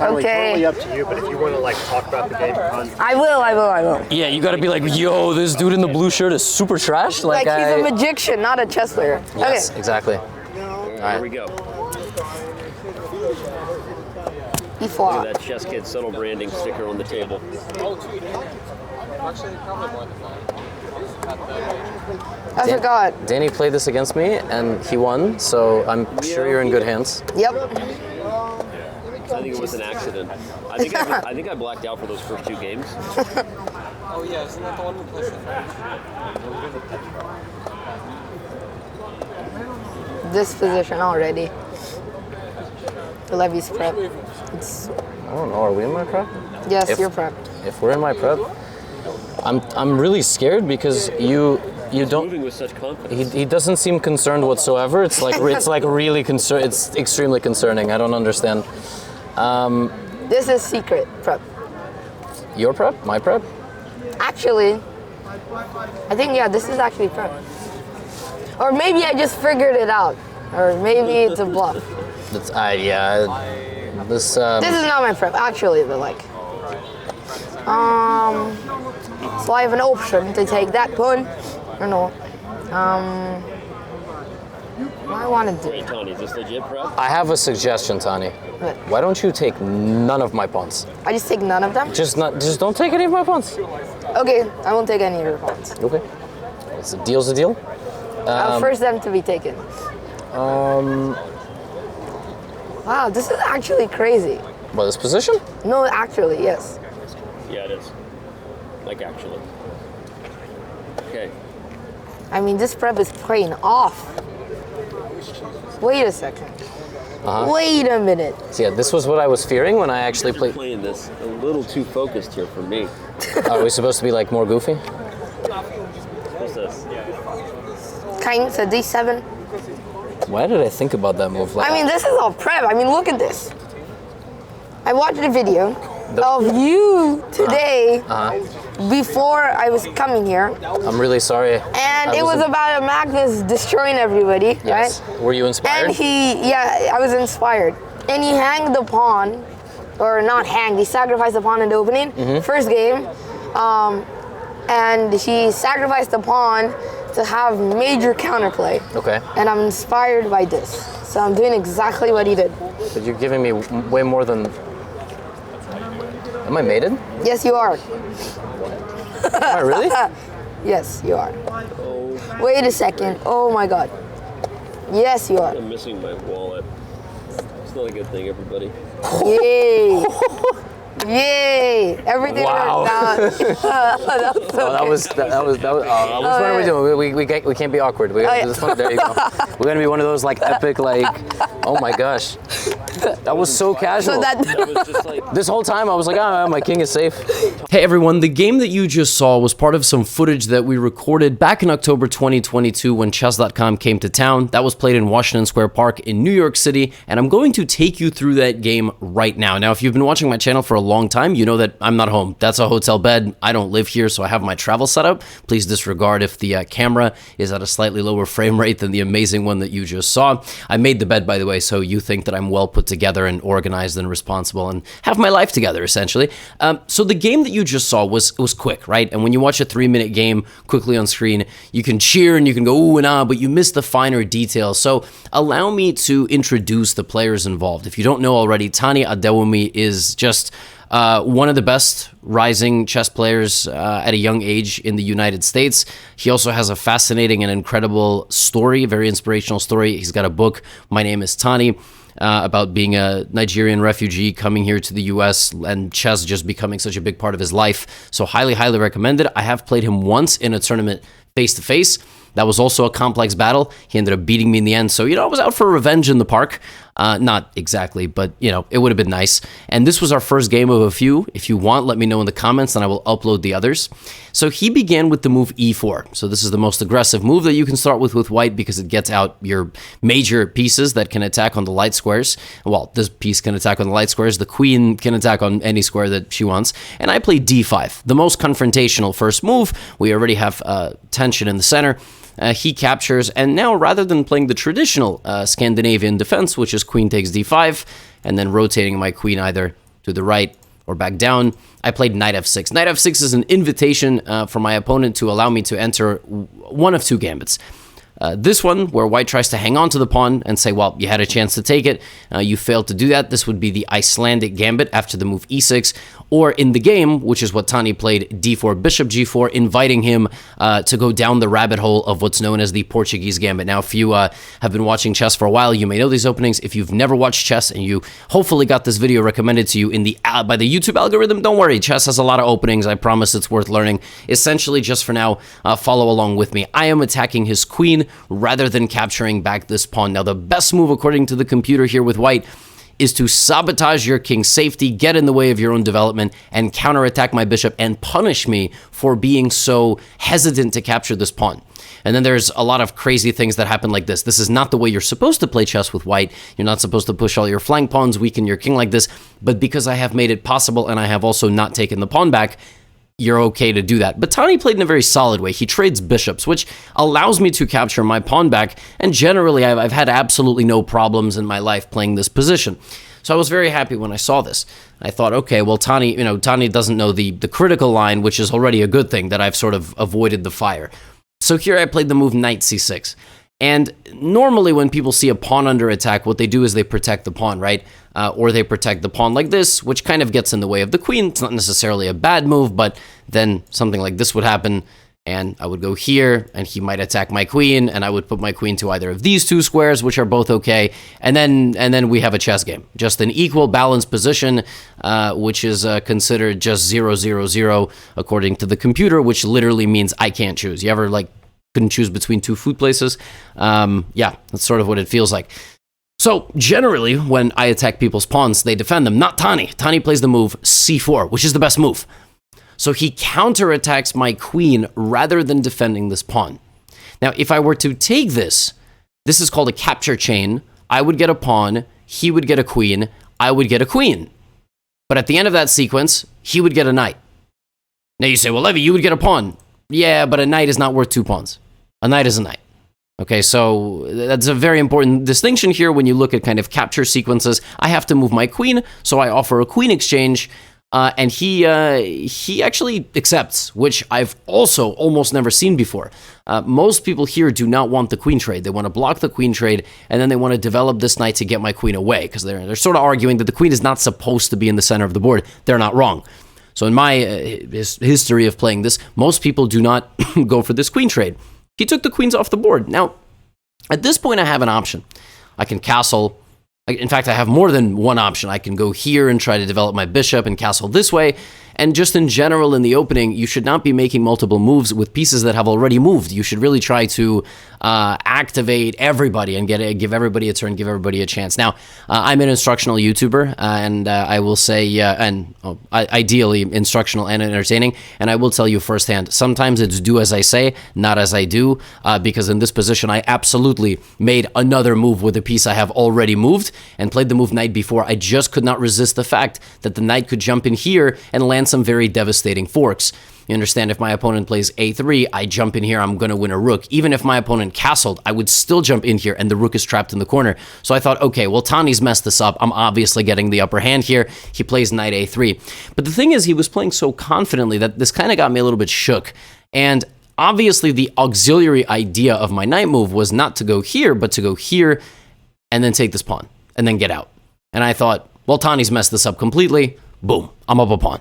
Okay. Totally up to you, but if you want to like talk about the game, I will. Yeah, you gotta be like, yo, this dude in the blue shirt is super trash. Like he's a magician, not a chess player. Yes, okay. Exactly. Here we go. E4. Look at that Chess Kid subtle branding sticker on the table. I forgot. Danny played this against me, and he won, so I'm sure you're in good hands. Yep. I think it was an accident. I think I blacked out for those first two games. Oh yeah, isn't that the one we played? This position already. The Levy's prep. It's, I don't know, are we in my prep? yes, you're prep. If we're in my prep, I'm really scared because you don't. Moving with such confidence. He doesn't seem concerned whatsoever. It's like really it's extremely concerning. I don't understand. This is secret prep. Your prep? My prep? Actually, I think, yeah, this is actually prep. Or maybe I just figured it out. Or maybe it's a bluff. That's yeah. This This is not my prep, actually, but like. So I have an option to take that pawn. Or no. What I want to do. Hey Tony, is this legit prep? I have a suggestion, Tani. What? Why don't you take none of my pawns? I just take none of them? Just don't take any of my pawns. Okay, I won't take any of your pawns. Okay. It's a deal's a deal. I'll first them to be taken. Wow, this is actually crazy. What, this position? No, actually, yes. Yeah, it is. Like actually. Okay. I mean, this prep is playing off. Wait a second. Wait a minute. So yeah, this was what I was fearing when I actually You're played. playing this a little too focused here for me. Are we supposed to be like more goofy? What's this? King to d7. Why did I think about that move? Like, I mean, this is all prep. I mean, look at this. I watched a video of you today before I was coming here. I'm really sorry. And it was about a Magnus destroying everybody, Yes. right? Were you inspired? And I was inspired. And he hanged the pawn, or not hanged, he sacrificed the pawn in the opening, first game. And he sacrificed the pawn to have major counterplay. Okay. And I'm inspired by this. So I'm doing exactly what he did. But you're giving me way more than. Am I mated? Yes, you are. Am I really? Yes, you are. Wait a second. Oh my God. Yes, you are. I'm missing my wallet. It's not a good thing, everybody. Yay. Yay. Everything Wow. worked out. That was. Which one are we doing? We can't be awkward. We gotta do this one. There you go. We're gonna be one of those like epic like. Oh my gosh. That was so casual. So That was just like This whole time I was like, my king is safe. Hey everyone, the game that you just saw was part of some footage that we recorded back in October 2022 when Chess.com came to town. That was played in Washington Square Park in New York City, and I'm going to take you through that game right now. Now, if you've been watching my channel for a long time, you know that I'm not home. That's a hotel bed. I don't live here, so I have my travel setup. Please disregard if the camera is at a slightly lower frame rate than the amazing one that you just saw. I made the bed, by the way, so you think that I'm well put together and organized and responsible and have my life together, essentially. So the game that you just saw was quick, right? And when you watch a 3-minute game quickly on screen, you can cheer and you can go ooh and ah, but you miss the finer details. So allow me to introduce the players involved. If you don't know already, Tani Adewumi is just one of the best rising chess players at a young age in the United States. He also has a fascinating and incredible story, a very inspirational story. He's got a book, My Name is Tani, about being a Nigerian refugee coming here to the US and chess just becoming such a big part of his life. So highly, highly recommended. I have played him once in a tournament face-to-face. That was also a complex battle. He ended up beating me in the end. So, I was out for revenge in the park. Not exactly, but, it would have been nice. And this was our first game of a few. If you want, let me know in the comments and I will upload the others. So he began with the move e4. So this is the most aggressive move that you can start with white because it gets out your major pieces that can attack on the light squares. Well, this piece can attack on the light squares. The queen can attack on any square that she wants. And I played d5, the most confrontational first move. We already have tension in the center. He captures, and now rather than playing the traditional Scandinavian defense, which is queen takes d5, and then rotating my queen either to the right, or back down. I played knight f6. Knight f6 is an invitation for my opponent to allow me to enter one of two gambits. This one, where white tries to hang on to the pawn and say, well, you had a chance to take it, you failed to do that. This would be the Icelandic gambit after the move e6. Or in the game, which is what Tani played, d4, bishop g4, inviting him to go down the rabbit hole of what's known as the Portuguese gambit. Now, if you have been watching chess for a while, you may know these openings. If you've never watched chess and you hopefully got this video recommended to you in the by the YouTube algorithm, don't worry. Chess has a lot of openings. I promise it's worth learning. Essentially, just for now, follow along with me. I am attacking his queen rather than capturing back this pawn. Now, the best move, according to the computer here with white, is to sabotage your king's safety, get in the way of your own development, and counterattack my bishop and punish me for being so hesitant to capture this pawn. And then there's a lot of crazy things that happen like this. This is not the way you're supposed to play chess with white. You're not supposed to push all your flank pawns, weaken your king like this. But because I have made it possible and I have also not taken the pawn back, you're okay to do that. But Tani played in a very solid way. He trades bishops, which allows me to capture my pawn back, and generally I've had absolutely no problems in my life playing this position. So I was very happy when I saw this. I thought, okay, well, Tani doesn't know the critical line, which is already a good thing that I've sort of avoided the fire. So here I played the move knight c6. And normally when people see a pawn under attack, what they do is they protect the pawn, right? Or they protect the pawn like this, which kind of gets in the way of the queen. It's not necessarily a bad move, but then something like this would happen, and I would go here, and he might attack my queen, and I would put my queen to either of these two squares, which are both okay, and then we have a chess game. Just an equal balanced position, which is considered just 0-0-0 according to the computer, which literally means I can't choose. You ever, like, couldn't choose between two food places? Yeah, that's sort of what it feels like. So generally, when I attack people's pawns, they defend them. Not Tani. Tani plays the move c4, which is the best move. So he counterattacks my queen rather than defending this pawn. Now, if I were to take this, this is called a capture chain. I would get a pawn, he would get a queen, I would get a queen. But at the end of that sequence, he would get a knight. Now you say, well, Levy, you would get a pawn. Yeah, but a knight is not worth two pawns. A knight is a knight. Okay, so that's a very important distinction here when you look at kind of capture sequences. I have to move my queen, so I offer a queen exchange, and he actually accepts, which I've also almost never seen before. Most people here do not want the queen trade. They want to block the queen trade, and then they want to develop this knight to get my queen away, because they're sort of arguing that the queen is not supposed to be in the center of the board. They're not wrong. So in my history of playing this, most people do not go for this queen trade. He took the queens off the board. Now, at this point, I have an option. I can castle. In fact, I have more than one option. I can go here and try to develop my bishop and castle this way. And just in general, in the opening, you should not be making multiple moves with pieces that have already moved. You should really try to activate everybody and give everybody a turn, give everybody a chance. Now, I'm an instructional YouTuber, and I will say, ideally instructional and entertaining, and I will tell you firsthand, sometimes it's do as I say, not as I do, because in this position, I absolutely made another move with a piece I have already moved and played the move knight before. I just could not resist the fact that the knight could jump in here and land some very devastating forks. You understand, if my opponent plays a3, I jump in here, I'm going to win a rook. Even if my opponent castled, I would still jump in here and the rook is trapped in the corner. So I thought, okay, well, Tani's messed this up. I'm obviously getting the upper hand here. He plays knight a3. But the thing is, he was playing so confidently that this kind of got me a little bit shook. And obviously, the auxiliary idea of my knight move was not to go here, but to go here and then take this pawn and then get out. And I thought, well, Tani's messed this up completely. Boom, I'm up a pawn.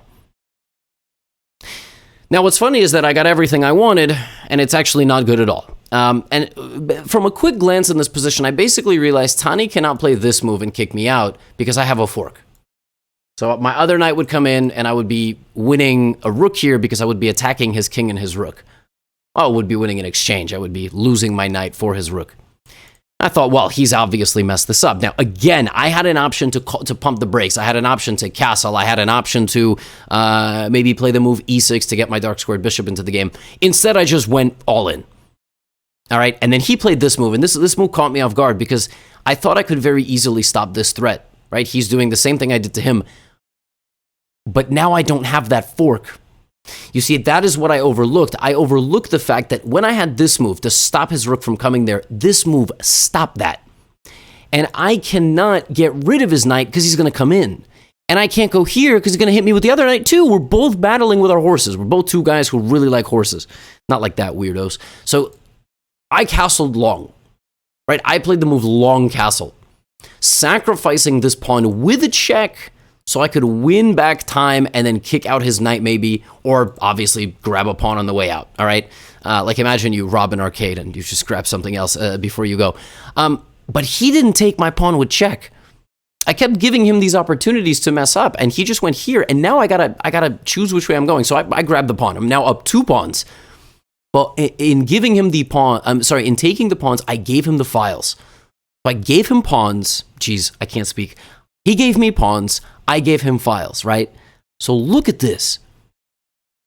Now, what's funny is that I got everything I wanted, and it's actually not good at all. And from a quick glance in this position, I basically realized Tani cannot play this move and kick me out because I have a fork. So my other knight would come in, and I would be winning a rook here because I would be attacking his king and his rook. I would be winning an exchange. I would be losing my knight for his rook. I thought, well, he's obviously messed this up. Now, again, I had an option to pump the brakes. I had an option to castle. I had an option to maybe play the move e6 to get my dark squared bishop into the game. Instead, I just went all in. All right, and then he played this move, and this move caught me off guard because I thought I could very easily stop this threat, right? He's doing the same thing I did to him, but now I don't have that fork. You see, that is what I overlooked. I overlooked the fact that when I had this move to stop his rook from coming there, this move stopped that. And I cannot get rid of his knight because he's going to come in. And I can't go here because he's going to hit me with the other knight too. We're both battling with our horses. We're both two guys who really like horses. Not like that, weirdos. So I castled long, right? I played the move long castle, sacrificing this pawn with a check so I could win back time and then kick out his knight maybe, or obviously grab a pawn on the way out, all right? Like imagine you rob an arcade and you just grab something else before you go. But he didn't take my pawn with check. I kept giving him these opportunities to mess up, and he just went here, and now I gotta choose which way I'm going. So I grabbed the pawn. I'm now up 2 pawns. Well, in giving him the pawn, in taking the pawns, I gave him the files. So I gave him pawns. Geez, I can't speak. He gave me pawns. I gave him files, right? So look at this.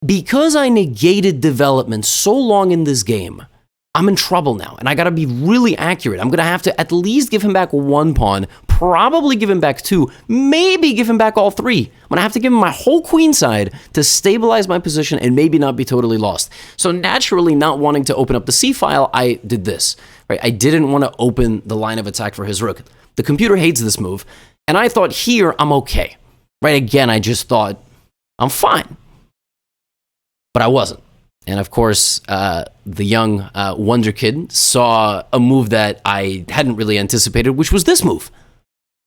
Because I negated development so long in this game, I'm in trouble now, and I gotta be really accurate. I'm gonna have to at least give him back 1 pawn, probably give him back 2, maybe give him back all 3. I'm gonna have to give him my whole queen side to stabilize my position and maybe not be totally lost. So naturally, not wanting to open up the C file, I did this, right? I didn't want to open the line of attack for his rook. The computer hates this move, and I thought here, I'm okay, right? Again, I just thought, I'm fine, but I wasn't. And of course, the young wonder kid saw a move that I hadn't really anticipated, which was this move.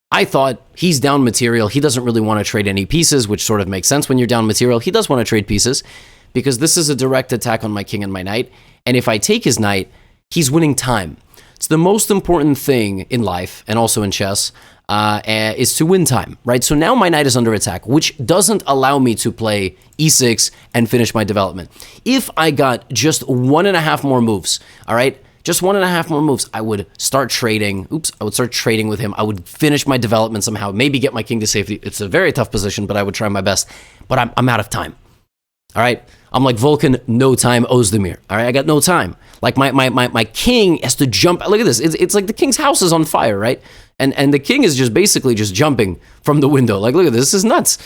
I thought, he's down material. He doesn't really want to trade any pieces, which sort of makes sense when you're down material. He does want to trade pieces because this is a direct attack on my king and my knight. And if I take his knight, he's winning time. It's the most important thing in life and also in chess is to win time, right? So now my knight is under attack, which doesn't allow me to play e6 and finish my development. If I got just 1.5 more moves, all right? Just 1.5 more moves, I would start trading. I would start trading with him. I would finish my development somehow, maybe get my king to safety. It's a very tough position, but I would try my best. But I'm out of time, all right? I'm like Vulcan, no time, Ozdemir. All right, I got no time. Like my king has to jump. Look at this. It's like the king's house is on fire, right? And the king is just basically just jumping from the window. Like, look at this. This is nuts.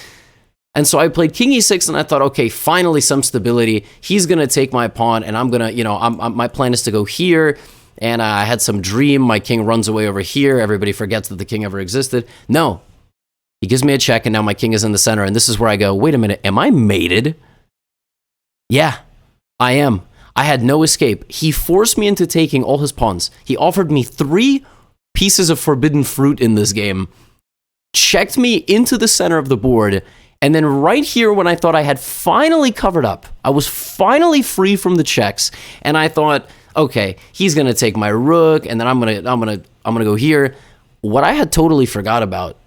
And so I played king e6, and I thought, okay, finally some stability. He's gonna take my pawn, and I'm gonna, my plan is to go here. And I had some dream. My king runs away over here. Everybody forgets that the king ever existed. No, he gives me a check, and now my king is in the center. And this is where I go, wait a minute, am I mated? Yeah, I am. I had no escape. He forced me into taking all his pawns. He offered me 3 pieces of forbidden fruit in this game, checked me into the center of the board, and then right here when I thought I had finally covered up, I was finally free from the checks, and I thought, okay, he's gonna take my rook, and then I'm gonna go here. What I had totally forgot about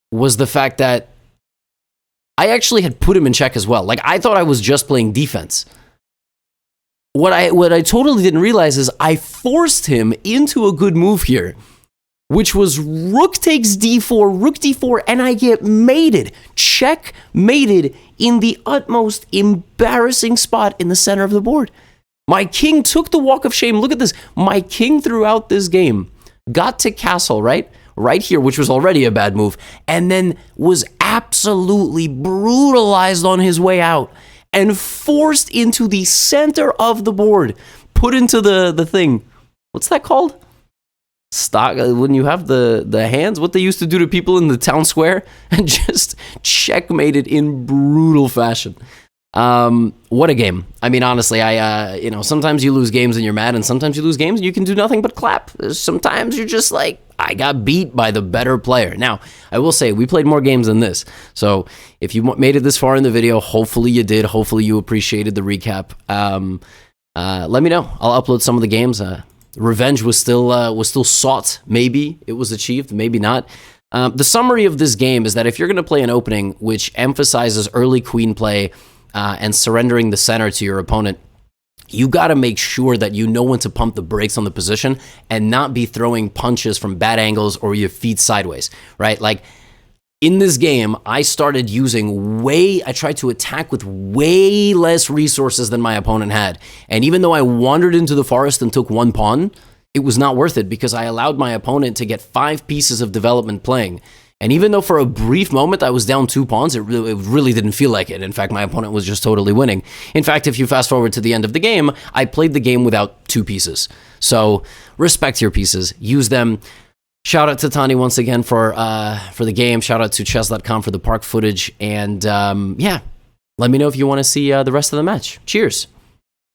was the fact that I actually had put him in check as well. Like, I thought I was just playing defense. What I totally didn't realize is I forced him into a good move here, which was rook takes d4, rook d4, and I get mated, checkmated in the utmost embarrassing spot in the center of the board. My king took the walk of shame. Look at this. My king throughout this game got to castle, right here, which was already a bad move, and then was absolutely brutalized on his way out and forced into the center of the board, put into the thing. What's that called? Stock, when you have the hands, what they used to do to people in the town square, and just checkmated in brutal fashion. What a game. I mean, honestly, sometimes you lose games and you're mad, and sometimes you lose games and you can do nothing but clap. Sometimes you're just like, I got beat by the better player. Now, I will say, we played more games than this. So if you made it this far in the video, hopefully you did. Hopefully you appreciated the recap. Let me know. I'll upload some of the games. Revenge was still sought. Maybe it was achieved, maybe not. The summary of this game is that if you're going to play an opening which emphasizes early queen play and surrendering the center to your opponent, you got to make sure that you know when to pump the brakes on the position and not be throwing punches from bad angles or your feet sideways, right? Like, in this game, I started using I tried to attack with way less resources than my opponent had. And even though I wandered into the forest and took 1 pawn, it was not worth it because I allowed my opponent to get 5 pieces of development playing. And even though for a brief moment I was down 2 pawns, it really didn't feel like it. In fact, my opponent was just totally winning. In fact, if you fast forward to the end of the game, I played the game without 2 pieces. So respect your pieces, use them. Shout out to Tani once again for the game. Shout out to chess.com for the park footage. And yeah, let me know if you want to see the rest of the match. Cheers.